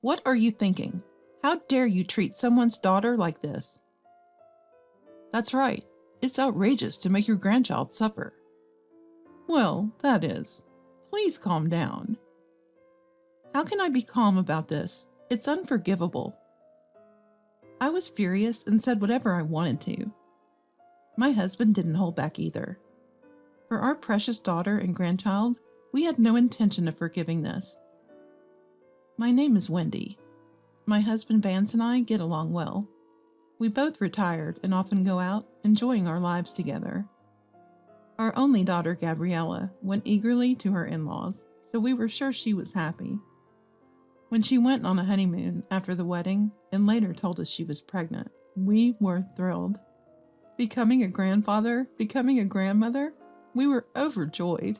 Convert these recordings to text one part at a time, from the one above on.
What are you thinking? How dare you treat someone's daughter like this? That's right. It's outrageous to make your grandchild suffer. Well, that is. Please calm down. How can I be calm about this? It's unforgivable. I was furious and said whatever I wanted to. My husband didn't hold back either. For our precious daughter and grandchild, we had no intention of forgiving this. My name is Wendy. My husband Vance and I get along well. We both retired and often go out, enjoying our lives together. Our only daughter, Gabriella, went eagerly to her in-laws, so we were sure she was happy. When she went on a honeymoon after the wedding and later told us she was pregnant, we were thrilled. Becoming a grandfather, becoming a grandmother, we were overjoyed.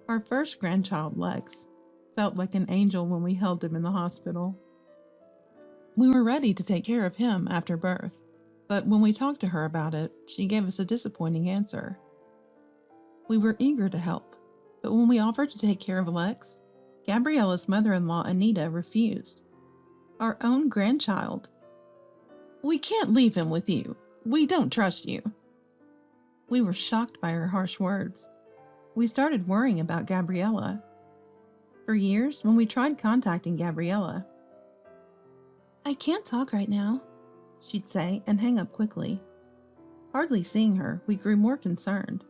Our first grandchild, Lex, felt like an angel when we held him in the hospital. We were ready to take care of him after birth, but when we talked to her about it, she gave us a disappointing answer. We were eager to help, but when we offered to take care of Lex, Gabriella's mother-in-law, Anita, refused. Our own grandchild. We can't leave him with you. We don't trust you. We were shocked by her harsh words. We started worrying about Gabriella. For years, when we tried contacting Gabriella, "I can't talk right now," she'd say and hang up quickly. Hardly seeing her, we grew more concerned.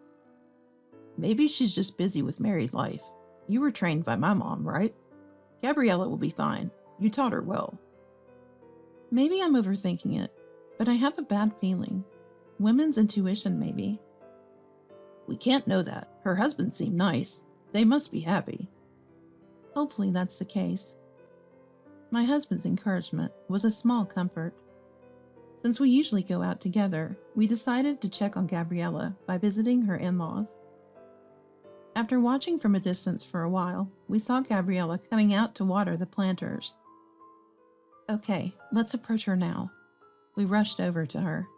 Maybe she's just busy with married life. You were trained by my mom, right? Gabriella will be fine. You taught her well. Maybe I'm overthinking it, but I have a bad feeling. Women's intuition, maybe. We can't know that. Her husband seemed nice. They must be happy. Hopefully that's the case. My husband's encouragement was a small comfort. Since we usually go out together, we decided to check on Gabriella by visiting her in-laws. After watching from a distance for a while, we saw Gabriella coming out to water the planters. Okay, let's approach her now. We rushed over to her.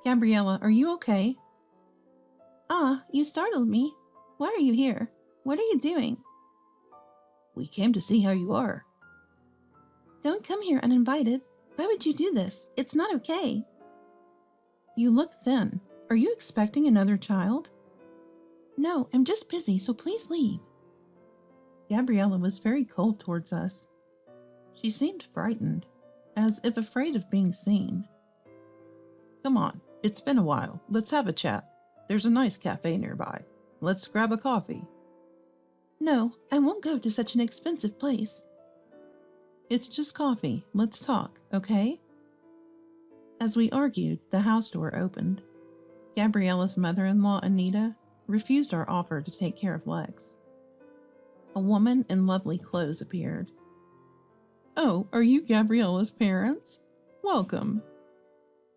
Gabriella, are you okay? You startled me. Why are you here? What are you doing? We came to see how you are. Don't come here uninvited. Why would you do this? It's not okay. You look thin. Are you expecting another child? No, I'm just busy, so please leave. Gabriella was very cold towards us. She seemed frightened, as if afraid of being seen. Come on, it's been a while. Let's have a chat. There's a nice cafe nearby. Let's grab a coffee. No, I won't go to such an expensive place. It's just coffee. Let's talk, okay? As we argued, the house door opened. Gabriella's mother-in-law, Anita, refused our offer to take care of Lex. A woman in lovely clothes appeared. Oh, are you Gabriella's parents? Welcome.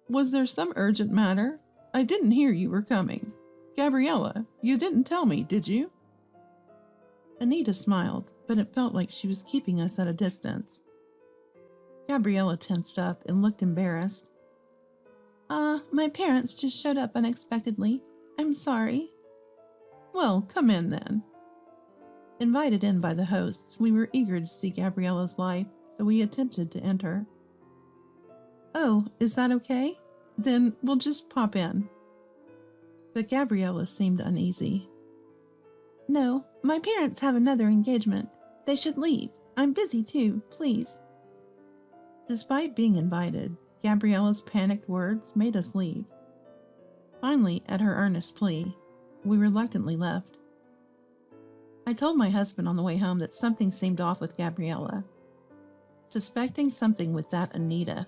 Was there some urgent matter? I didn't hear you were coming. Gabriella, you didn't tell me, did you? Anita smiled, but it felt like she was keeping us at a distance. Gabriella tensed up and looked embarrassed. My parents just showed up unexpectedly. I'm sorry. Well, come in then. Invited in by the hosts, we were eager to see Gabriella's life, so we attempted to enter. Oh, is that okay? Then we'll just pop in. But Gabriella seemed uneasy. No, my parents have another engagement. They should leave. I'm busy too, please. Despite being invited, Gabriella's panicked words made us leave. Finally, at her earnest plea, we reluctantly left. I told my husband on the way home that something seemed off with Gabriella, suspecting something with that Anita.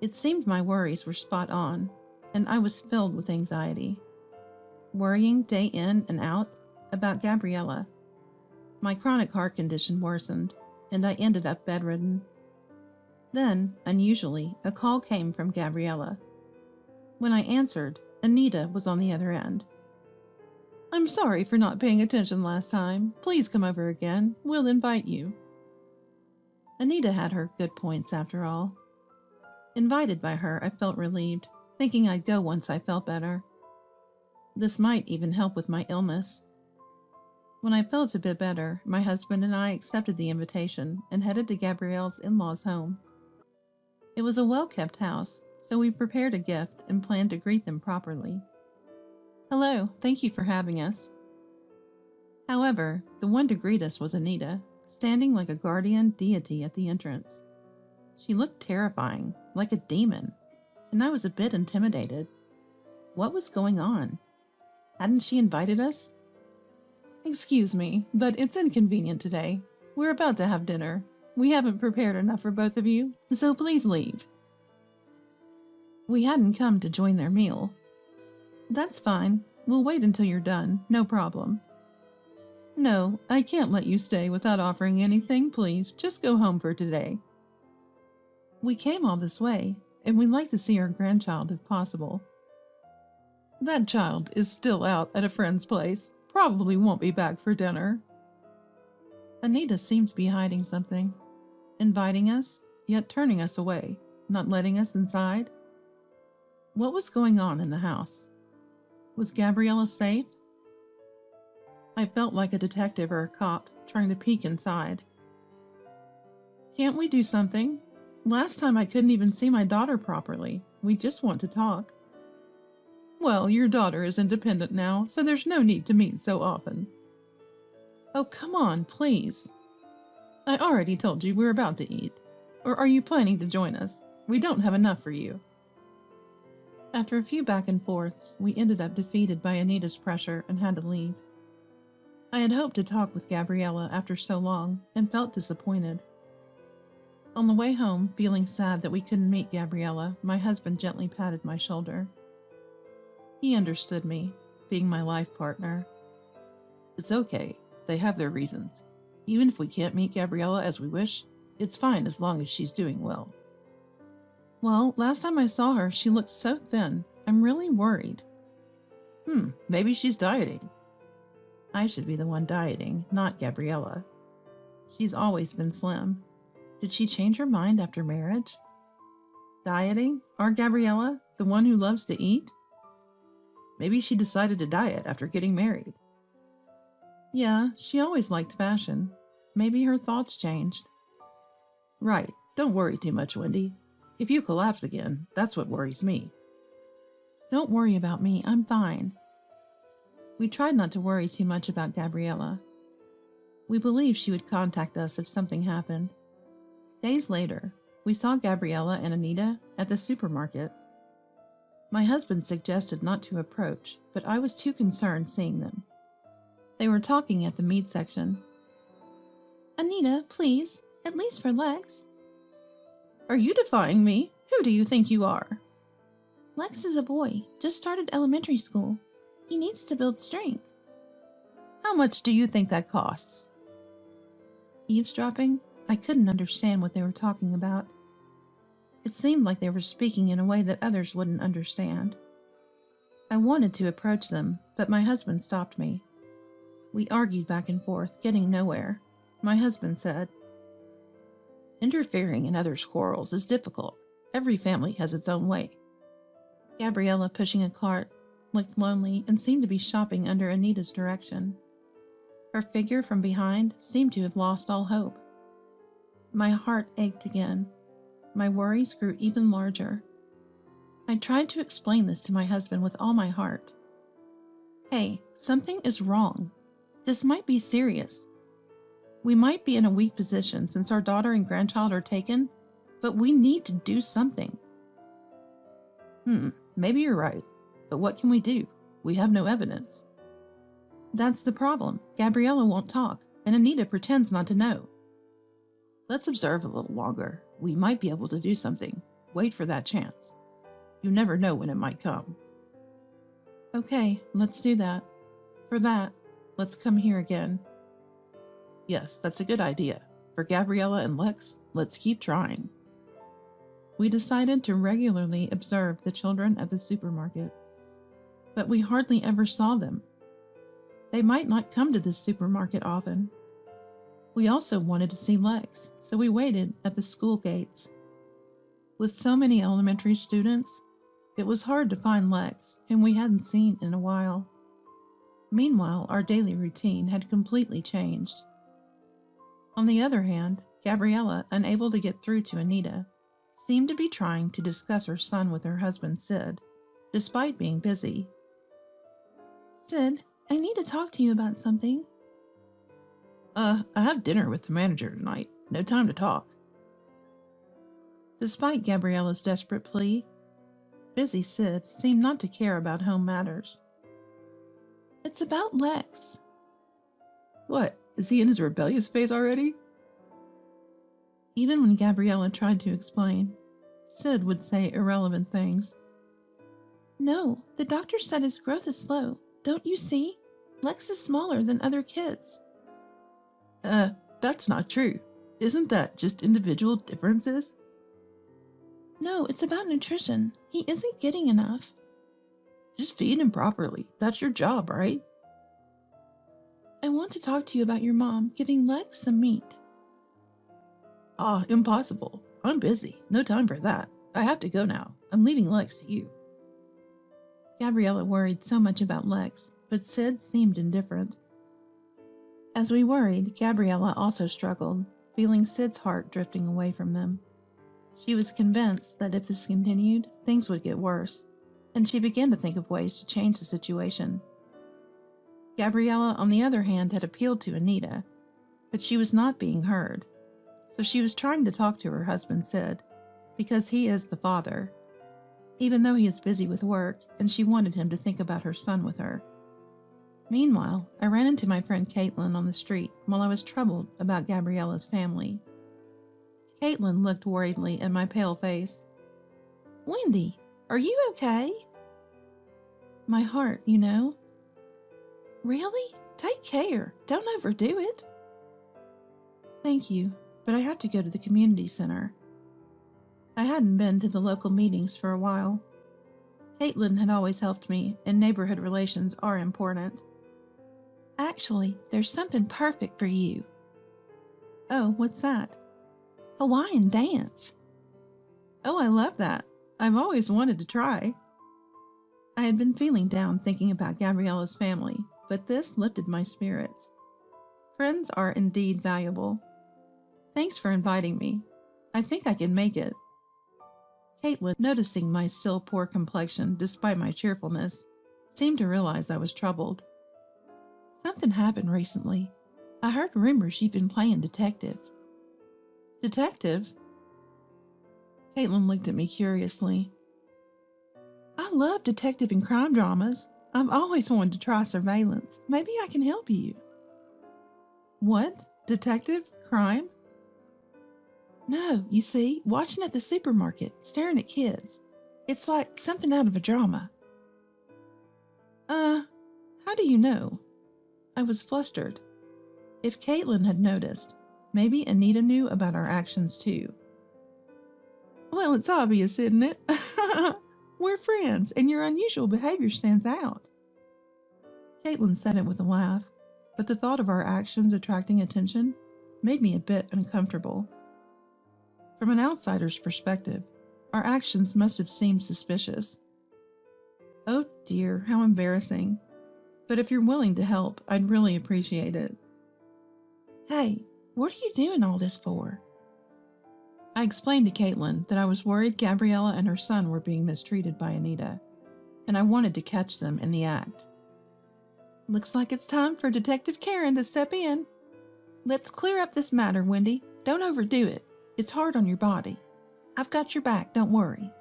It seemed my worries were spot on, and I was filled with anxiety. Worrying day in and out about Gabriella. My chronic heart condition worsened, and I ended up bedridden. Then, unusually, a call came from Gabriella. When I answered, Anita was on the other end. I'm sorry for not paying attention last time. Please come over again. We'll invite you. Anita had her good points after all. Invited by her, I felt relieved, thinking I'd go once I felt better. This might even help with my illness. When I felt a bit better, my husband and I accepted the invitation and headed to Gabrielle's in-laws' home. It was a well-kept house, so we prepared a gift and planned to greet them properly. Hello, thank you for having us. However, the one to greet us was Anita, standing like a guardian deity at the entrance. She looked terrifying, like a demon, and I was a bit intimidated. What was going on? Hadn't she invited us? Excuse me, but it's inconvenient today. We're about to have dinner. We haven't prepared enough for both of you, so please leave. We hadn't come to join their meal. That's fine. We'll wait until you're done, no problem. No, I can't let you stay without offering anything, please. Just go home for today. We came all this way, and we'd like to see our grandchild if possible. That child is still out at a friend's place. Probably won't be back for dinner. Anita seemed to be hiding something, inviting us, yet turning us away, not letting us inside. What was going on in the house? Was Gabriella safe? I felt like a detective or a cop trying to peek inside. Can't we do something? Last time I couldn't even see my daughter properly. We just want to talk. Well, your daughter is independent now, so there's no need to meet so often. Oh, come on, please. I already told you we're about to eat. Or are you planning to join us? We don't have enough for you. After a few back and forths, we ended up defeated by Anita's pressure and had to leave. I had hoped to talk with Gabriella after so long and felt disappointed. On the way home, feeling sad that we couldn't meet Gabriella, my husband gently patted my shoulder. He understood me, being my life partner. It's okay. They have their reasons. Even if we can't meet Gabriella as we wish, it's fine as long as she's doing well. Well, last time I saw her, she looked so thin. I'm really worried. Maybe she's dieting. I should be the one dieting, not Gabriella. She's always been slim. Did she change her mind after marriage? Dieting? Our Gabriella, the one who loves to eat? Maybe she decided to diet after getting married. Yeah, she always liked fashion. Maybe her thoughts changed. Right, don't worry too much, Wendy. If you collapse again, that's what worries me. Don't worry about me, I'm fine. We tried not to worry too much about Gabriella. We believed she would contact us if something happened. Days later, we saw Gabriella and Anita at the supermarket. My husband suggested not to approach, but I was too concerned seeing them. They were talking at the meat section. Anita, please, at least for Lex. Are you defying me? Who do you think you are? Lex is a boy, just started elementary school. He needs to build strength. How much do you think that costs? Eavesdropping? I couldn't understand what they were talking about. It seemed like they were speaking in a way that others wouldn't understand. I wanted to approach them, but my husband stopped me. We argued back and forth, getting nowhere. My husband said, interfering in others' quarrels is difficult. Every family has its own way. Gabriella, pushing a cart, looked lonely and seemed to be shopping under Anita's direction. Her figure from behind seemed to have lost all hope. My heart ached again. My worries grew even larger. I tried to explain this to my husband with all my heart. Hey, something is wrong. This might be serious. We might be in a weak position since our daughter and grandchild are taken, but we need to do something. Maybe you're right, but what can we do? We have no evidence. That's the problem. Gabriella won't talk, and Anita pretends not to know. Let's observe a little longer. We might be able to do something. Wait for that chance. You never know when it might come. Okay, let's do that. For that, let's come here again. Yes, that's a good idea. For Gabriella and Lex, let's keep trying. We decided to regularly observe the children at the supermarket, but we hardly ever saw them. They might not come to this supermarket often. We also wanted to see Lex, so we waited at the school gates. With so many elementary students, it was hard to find Lex, whom we hadn't seen in a while. Meanwhile, our daily routine had completely changed. On the other hand, Gabriella, unable to get through to Anita, seemed to be trying to discuss her son with her husband Sid, despite being busy. "Sid, I need to talk to you about something." I have dinner with the manager tonight. No time to talk." Despite Gabriella's desperate plea, busy Sid seemed not to care about home matters. "It's about Lex." "What, is he in his rebellious phase already?" Even when Gabriella tried to explain, Sid would say irrelevant things. "No, the doctor said his growth is slow. Don't you see? Lex is smaller than other kids." That's not true. Isn't that just individual differences?" "No, it's about nutrition. He isn't getting enough." "Just feed him properly. That's your job, right?" "I want to talk to you about your mom giving Lex some meat." Impossible. I'm busy. No time for that. I have to go now. I'm leaving Lex to you." Gabriella worried so much about Lex, but Sid seemed indifferent. As we worried, Gabriella also struggled, feeling Sid's heart drifting away from them. She was convinced that if this continued, things would get worse, and she began to think of ways to change the situation. Gabriella, on the other hand, had appealed to Anita, but she was not being heard, so she was trying to talk to her husband Sid, because he is the father, even though he is busy with work, and she wanted him to think about her son with her. Meanwhile, I ran into my friend Caitlin on the street while I was troubled about Gabriella's family. Caitlin looked worriedly at my pale face. "Wendy, are you okay?" "My heart, you know." "Really? Take care. Don't overdo it." "Thank you, but I have to go to the community center." I hadn't been to the local meetings for a while. Caitlin had always helped me, and neighborhood relations are important. "Actually, there's something perfect for you." "Oh, what's that?" "Hawaiian dance." "Oh, I love that. I've always wanted to try." I had been feeling down thinking about Gabriella's family, but this lifted my spirits. Friends are indeed valuable. "Thanks for inviting me. I think I can make it." Caitlin, noticing my still poor complexion despite my cheerfulness, seemed to realize I was troubled. "Something happened recently. I heard rumors you've been playing detective." "Detective?" Caitlin looked at me curiously. "I love detective and crime dramas. I've always wanted to try surveillance. Maybe I can help you." "What? Detective? Crime?" "No, you see, watching at the supermarket, staring at kids. It's like something out of a drama." How do you know?" I was flustered. If Caitlin had noticed, maybe Anita knew about our actions too. "Well, it's obvious, isn't it? We're friends, and your unusual behavior stands out." Caitlin said it with a laugh, but the thought of our actions attracting attention made me a bit uncomfortable. From an outsider's perspective, our actions must have seemed suspicious. Oh dear, how embarrassing. But if you're willing to help, I'd really appreciate it. "Hey, what are you doing all this for?" I explained to Caitlin that I was worried Gabriella and her son were being mistreated by Anita, and I wanted to catch them in the act. "Looks like it's time for Detective Karen to step in. Let's clear up this matter, Wendy. Don't overdo it. It's hard on your body. I've got your back, don't worry."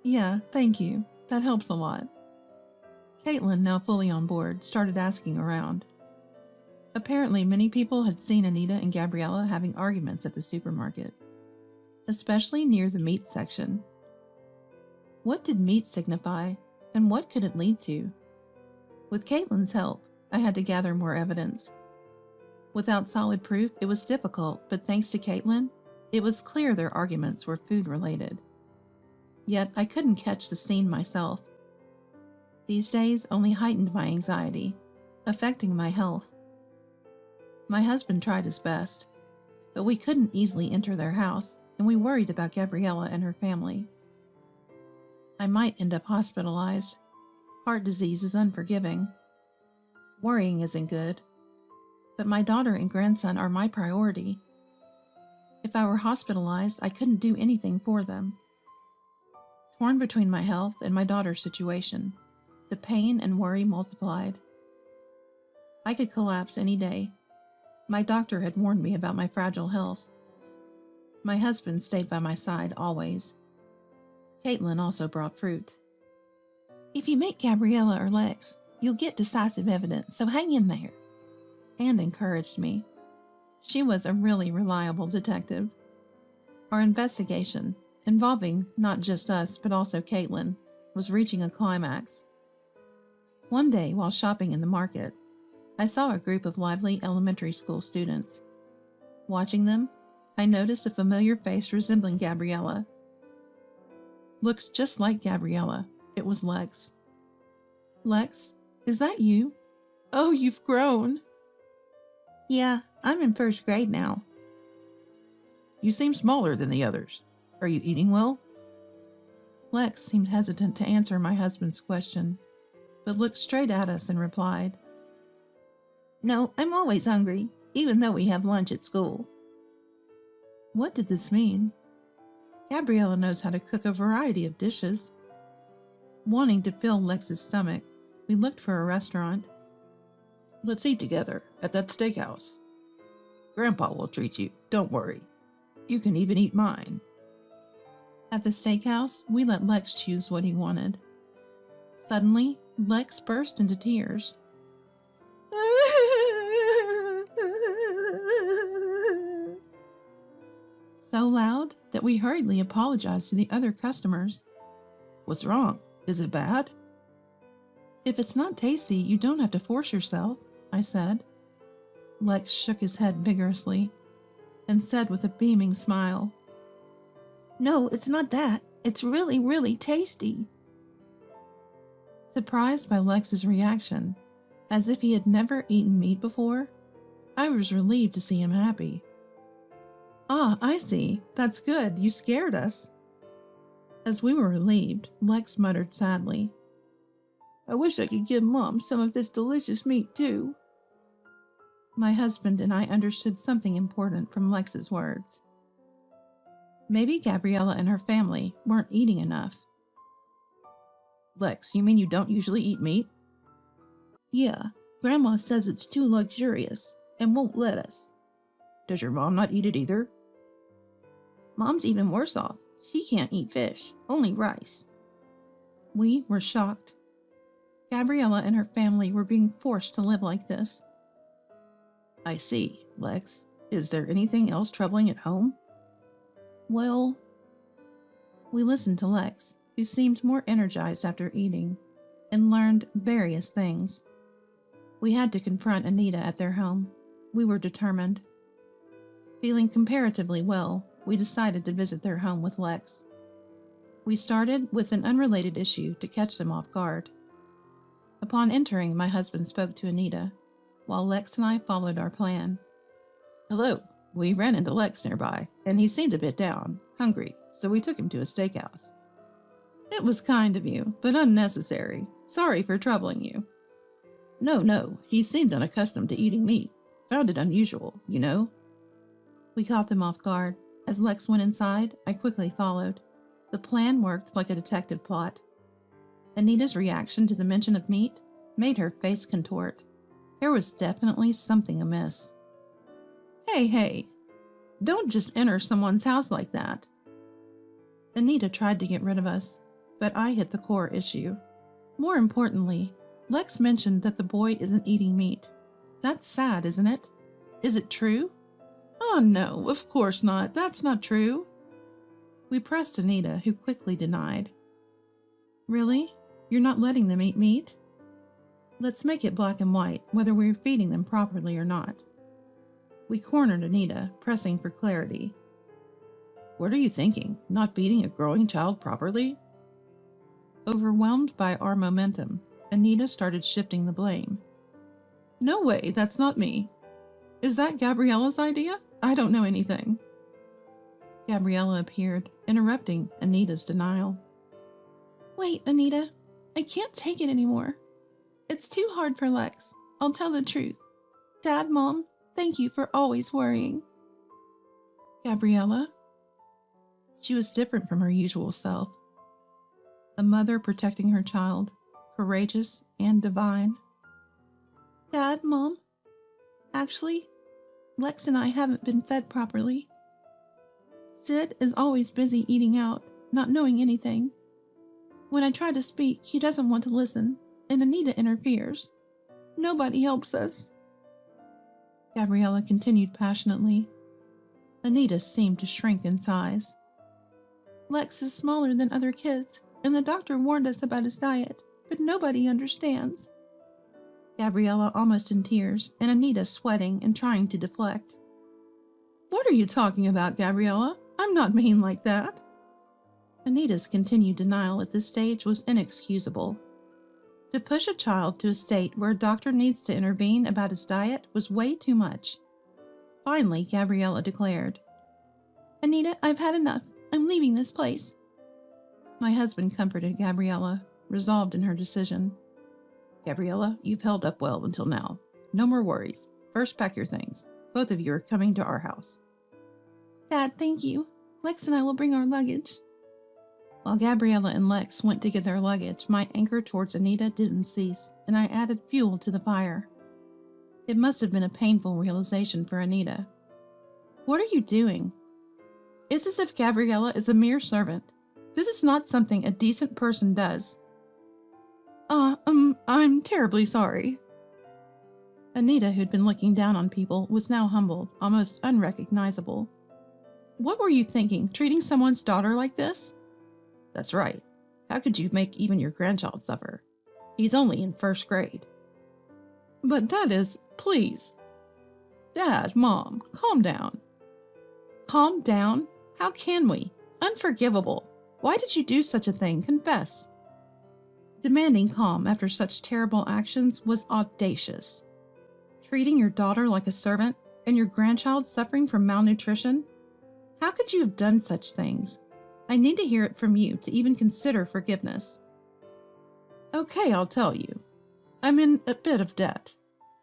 "Yeah, thank you. That helps a lot." Caitlin, now fully on board, started asking around. Apparently, many people had seen Anita and Gabriella having arguments at the supermarket, especially near the meat section. What did meat signify, and what could it lead to? With Caitlin's help, I had to gather more evidence. Without solid proof, it was difficult, but thanks to Caitlin, it was clear their arguments were food-related. Yet I couldn't catch the scene myself. These days only heightened my anxiety, affecting my health. My husband tried his best, but we couldn't easily enter their house, and we worried about Gabriella and her family. I might end up hospitalized. Heart disease is unforgiving. Worrying isn't good, but my daughter and grandson are my priority. If I were hospitalized, I couldn't do anything for them. Torn between my health and my daughter's situation, the pain and worry multiplied. I could collapse any day. My doctor had warned me about my fragile health. My husband stayed by my side always. Caitlin also brought fruit. If you meet Gabriella or Lex, you'll get decisive evidence, so hang in there, and encouraged me. She was a really reliable detective. Our investigation, involving not just us but also Caitlin, was reaching a climax. One day, while shopping in the market, I saw a group of lively elementary school students. Watching them, I noticed a familiar face resembling Gabriella. Looks just like Gabriella. It was Lex. Lex, is that you? Oh, you've grown. Yeah, I'm in first grade now. You seem smaller than the others. Are you eating well? Lex seemed hesitant to answer my husband's question, but looked straight at us and replied, No, I'm always hungry, even though we have lunch at school. What did this mean? Gabriella knows how to cook a variety of dishes. Wanting to fill Lex's stomach, we looked for a restaurant. Let's eat together at that steakhouse. Grandpa will treat you, don't worry. You can even eat mine. At the steakhouse, we let Lex choose what he wanted. Suddenly, Lex burst into tears. So loud that we hurriedly apologized to the other customers. What's wrong? Is it bad? If it's not tasty, you don't have to force yourself, I said. Lex shook his head vigorously and said with a beaming smile, No, it's not that. It's really, really tasty. Surprised by Lex's reaction, as if he had never eaten meat before, I was relieved to see him happy. Ah, I see. That's good. You scared us. As we were relieved, Lex muttered sadly, I wish I could give Mom some of this delicious meat too. My husband and I understood something important from Lex's words. Maybe Gabriella and her family weren't eating enough. Lex, you mean you don't usually eat meat? Yeah, Grandma says it's too luxurious and won't let us. Does your mom not eat it either? Mom's even worse off. She can't eat fish, only rice. We were shocked. Gabriella and her family were being forced to live like this. I see, Lex. Is there anything else troubling at home? Well, we listened to Lex, who seemed more energized after eating, and learned various things. We had to confront Anita at their home. We were determined. Feeling comparatively well, we decided to visit their home with Lex. We started with an unrelated issue to catch them off guard. Upon entering, my husband spoke to Anita, while Lex and I followed our plan. Hello. We ran into Lex nearby, and he seemed a bit down, hungry, so we took him to a steakhouse. It was kind of you, but unnecessary. Sorry for troubling you. No, he seemed unaccustomed to eating meat. Found it unusual, you know. We caught them off guard. As Lex went inside, I quickly followed. The plan worked like a detective plot. Anita's reaction to the mention of meat made her face contort. There was definitely something amiss. Hey, don't just enter someone's house like that. Anita tried to get rid of us, but I hit the core issue. More importantly, Lex mentioned that the boy isn't eating meat. That's sad, isn't it? Is it true? Oh no, of course not. That's not true. We pressed Anita, who quickly denied. Really? You're not letting them eat meat? Let's make it black and white, whether we're feeding them properly or not. We cornered Anita, pressing for clarity. What are you thinking? Not feeding a growing child properly? Overwhelmed by our momentum, Anita started shifting the blame. No way, that's not me. Is that Gabriella's idea? I don't know anything. Gabriella appeared, interrupting Anita's denial. Wait, Anita, I can't take it anymore. It's too hard for Lex. I'll tell the truth. Dad, Mom, thank you for always worrying. Gabriella? She was different from her usual self. A mother protecting her child, courageous and divine. Dad, Mom, actually, Lex and I haven't been fed properly. Sid is always busy eating out, not knowing anything. When I try to speak, he doesn't want to listen, and Anita interferes. Nobody helps us. Gabriella continued passionately. Anita seemed to shrink in size. Lex is smaller than other kids, and the doctor warned us about his diet, but nobody understands. Gabriella almost in tears, and Anita sweating and trying to deflect. What are you talking about, Gabriella? I'm not mean like that. Anita's continued denial at this stage was inexcusable. To push a child to a state where a doctor needs to intervene about his diet was way too much. Finally, Gabriella declared, Anita, I've had enough. I'm leaving this place. My husband comforted Gabriella, resolved in her decision. Gabriella, you've held up well until now. No more worries. First, pack your things. Both of you are coming to our house. Dad, thank you. Lex and I will bring our luggage. While Gabriella and Lex went to get their luggage, my anger towards Anita didn't cease, and I added fuel to the fire. It must have been a painful realization for Anita. What are you doing? It's as if Gabriella is a mere servant. This is not something a decent person does. I'm terribly sorry. Anita, who'd been looking down on people, was now humbled, almost unrecognizable. What were you thinking, treating someone's daughter like this? That's right. How could you make even your grandchild suffer? He's only in first grade. But Dad is, please. Dad, Mom, calm down. Calm down? How can we? Unforgivable. Why did you do such a thing? Confess. Demanding calm after such terrible actions was audacious. Treating your daughter like a servant and your grandchild suffering from malnutrition? How could you have done such things? I need to hear it from you to even consider forgiveness. Okay, I'll tell you. I'm in a bit of debt.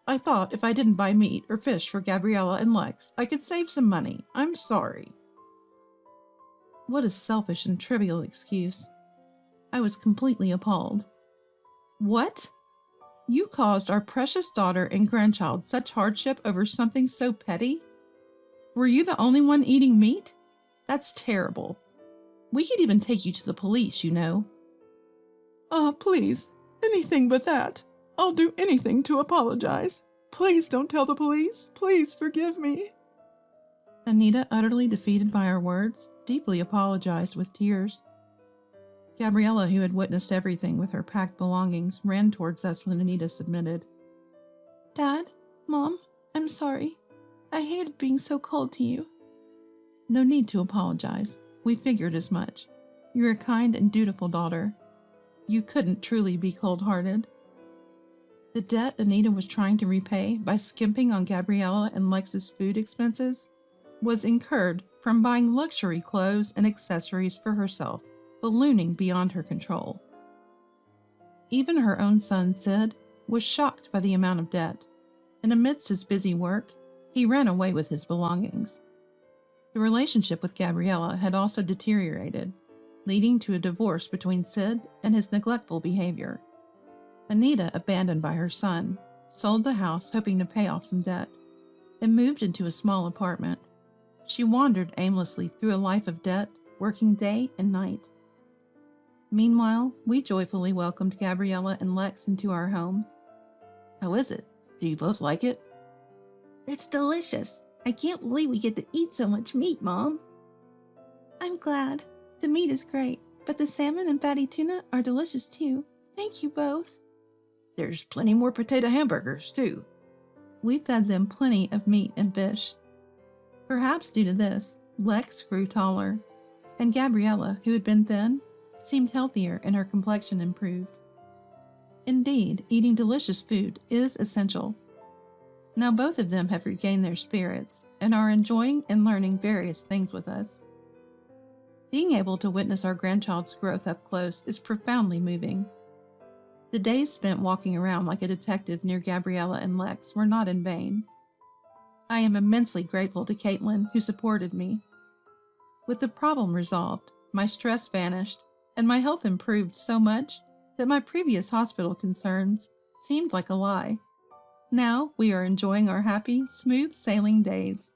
I thought if I didn't buy meat or fish for Gabriella and Lex, I could save some money. I'm sorry. What a selfish and trivial excuse. I was completely appalled. What? You caused our precious daughter and grandchild such hardship over something so petty? Were you the only one eating meat? That's terrible. We could even take you to the police, you know. Please, anything but that. I'll do anything to apologize. Please don't tell the police. Please forgive me. Anita, utterly defeated by our words, deeply apologized with tears. Gabriella, who had witnessed everything with her packed belongings, ran towards us when Anita submitted. Dad, Mom, I'm sorry. I hated being so cold to you. No need to apologize. We figured as much. You're a kind and dutiful daughter. You couldn't truly be cold-hearted. The debt Anita was trying to repay by skimping on Gabriella and Lex's food expenses was incurred from buying luxury clothes and accessories for herself, ballooning beyond her control. Even her own son, Sid, was shocked by the amount of debt, and amidst his busy work, he ran away with his belongings. The relationship with Gabriella had also deteriorated, leading to a divorce between Sid and his neglectful behavior. Anita, abandoned by her son, sold the house hoping to pay off some debt, and moved into a small apartment. She wandered aimlessly through a life of debt, working day and night. Meanwhile, we joyfully welcomed Gabriella and Lex into our home. How is it? Do you both like it? It's delicious. I can't believe we get to eat so much meat, Mom. I'm glad. The meat is great, but the salmon and fatty tuna are delicious too. Thank you both. There's plenty more potato hamburgers too. We fed them plenty of meat and fish. Perhaps due to this, Lex grew taller, and Gabriella, who had been thin, seemed healthier and her complexion improved. Indeed, eating delicious food is essential. Now both of them have regained their spirits and are enjoying and learning various things with us. Being able to witness our grandchild's growth up close is profoundly moving. The days spent walking around like a detective near Gabriella and Lex were not in vain. I am immensely grateful to Caitlin, who supported me. With the problem resolved, my stress vanished, and my health improved so much that my previous hospital concerns seemed like a lie. Now we are enjoying our happy, smooth sailing days.